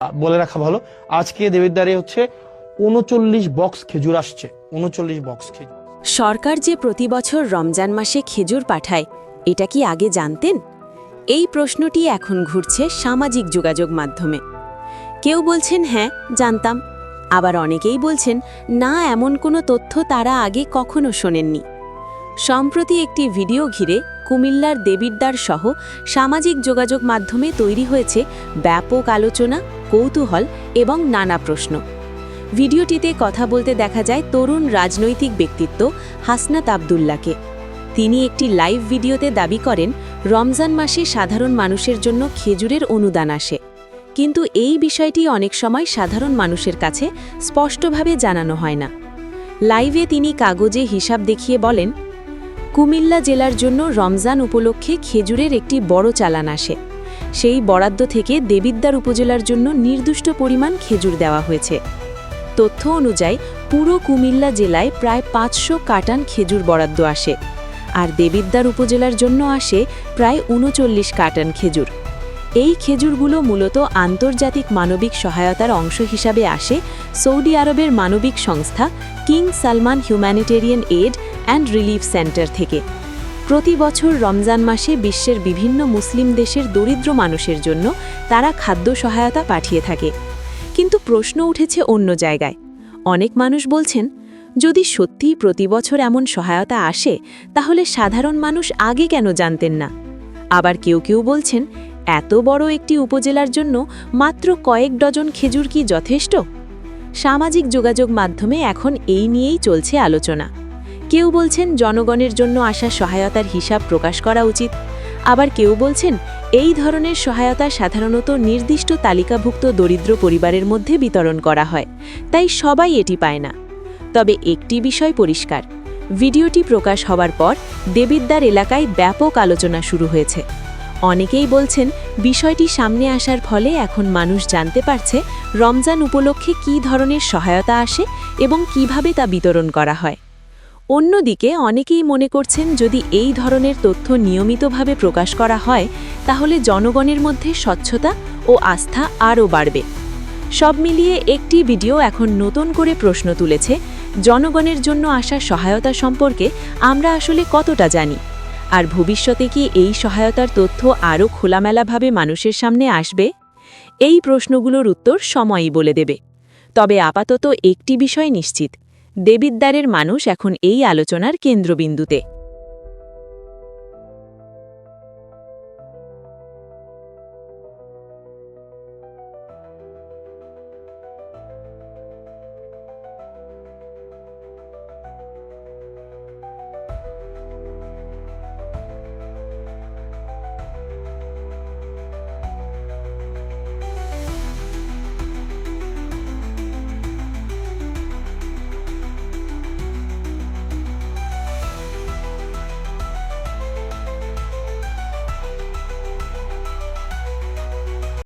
বলে রাখা ভালো, আজকে দেবিদ্বারে হচ্ছে ৩৯ বক্স খেজুর আসছে। ৩৯ বক্স খেজুর। সরকার যে প্রতি বছর রমজান মাসে খেজুর পাঠায়, এটা কি আগে জানতেন? এই প্রশ্নটি এখন ঘুরছে সামাজিক যোগাযোগ মাধ্যমে। কেউ বলছেন হ্যাঁ জানতাম, আবার অনেকেই বলছেন না, এমন কোনো তথ্য তারা আগে কখনো শোনেননি। সম্প্রতি একটি ভিডিও ঘিরে কুমিল্লার দেবিদ্বার সহ সামাজিক যোগাযোগ মাধ্যমে তৈরি হয়েছে ব্যাপক আলোচনা, কৌতূহল এবং নানা প্রশ্ন। ভিডিওটিতে কথা বলতে দেখা যায় তরুণ রাজনৈতিক ব্যক্তিত্ব হাসনাত আবদুল্লাহকে। তিনি একটি লাইভ ভিডিওতে দাবি করেন রমজান মাসে সাধারণ মানুষের জন্য খেজুরের অনুদান আসে, কিন্তু এই বিষয়টি অনেক সময় সাধারণ মানুষের কাছে স্পষ্টভাবে জানানো হয় না। লাইভে তিনি কাগজে হিসাব দেখিয়ে বলেন, কুমিল্লা জেলার জন্য রমজান উপলক্ষে খেজুরের একটি বড় চালান আসে। সেই বরাদ্দ থেকে দেবিদ্বার উপজেলার জন্য নির্দিষ্ট পরিমাণ খেজুর দেওয়া হয়েছে। তথ্য অনুযায়ী পুরো কুমিল্লা জেলায় প্রায় ৫০০ কাটান খেজুর বরাদ্দ আসে, আর দেবিদ্বার উপজেলার জন্য আসে প্রায় ৩৯ কাটান খেজুর। এই খেজুরগুলো মূলত আন্তর্জাতিক মানবিক সহায়তার অংশ হিসাবে আসে সৌদি আরবের মানবিক সংস্থা king Salman humanitarian aid and relief centre থেকে। প্রতি বছর রমজান মাসে বিশ্বের বিভিন্ন মুসলিম দেশের দরিদ্র মানুষের জন্য তারা খাদ্য সহায়তা পাঠিয়ে থাকে। কিন্তু প্রশ্ন উঠেছে অন্য জায়গায়। অনেক মানুষ বলছেন, যদি সত্যিই প্রতি বছর এমন সহায়তা আসে, তাহলে সাধারণ মানুষ আগে কেন জানতেন না? আবার কেউ কেউ বলছেন, এত বড় একটি উপজেলার জন্য মাত্র কয়েক ডজন খেজুর কি যথেষ্ট? সামাজিক যোগাযোগ মাধ্যমে এখন এই নিয়েই চলছে আলোচনা। কেউ বলছেন জনগণের জন্য আসা সহায়তার হিসাব প্রকাশ করা উচিত, আবার কেউ বলছেন এই ধরনের সহায়তা সাধারণত নির্দিষ্ট তালিকাভুক্ত দরিদ্র পরিবারের মধ্যে বিতরণ করা হয়, তাই সবাই এটি পায় না। তবে একটি বিষয় পরিষ্কার, ভিডিওটি প্রকাশ হওয়ার পর দেবিদ্বার এলাকায় ব্যাপক আলোচনা শুরু হয়েছে। অনেকেই বলছেন বিষয়টি সামনে আসার ফলে এখন মানুষ জানতে পারছে রমজান উপলক্ষে কী ধরনের সহায়তা আসে এবং কিভাবে তা বিতরণ করা হয়। অন্যদিকে অনেকেই মনে করছেন যদি এই ধরনের তথ্য নিয়মিতভাবে প্রকাশ করা হয়, তাহলে জনগণের মধ্যে স্বচ্ছতা ও আস্থা আরও বাড়বে। সব মিলিয়ে একটি ভিডিও এখন নতুন করে প্রশ্ন তুলেছে, জনগণের জন্য আসা সহায়তা সম্পর্কে আমরা আসলে কতটা জানি, আর ভবিষ্যতে কি এই সহায়তার তথ্য আরও খোলামেলাভাবে মানুষের সামনে আসবে? এই প্রশ্নগুলোর উত্তর সময়ই বলে দেবে। তবে আপাতত একটি বিষয় নিশ্চিত, দেবিদ্বারের মানুষ এখন এই আলোচনার কেন্দ্রবিন্দুতে।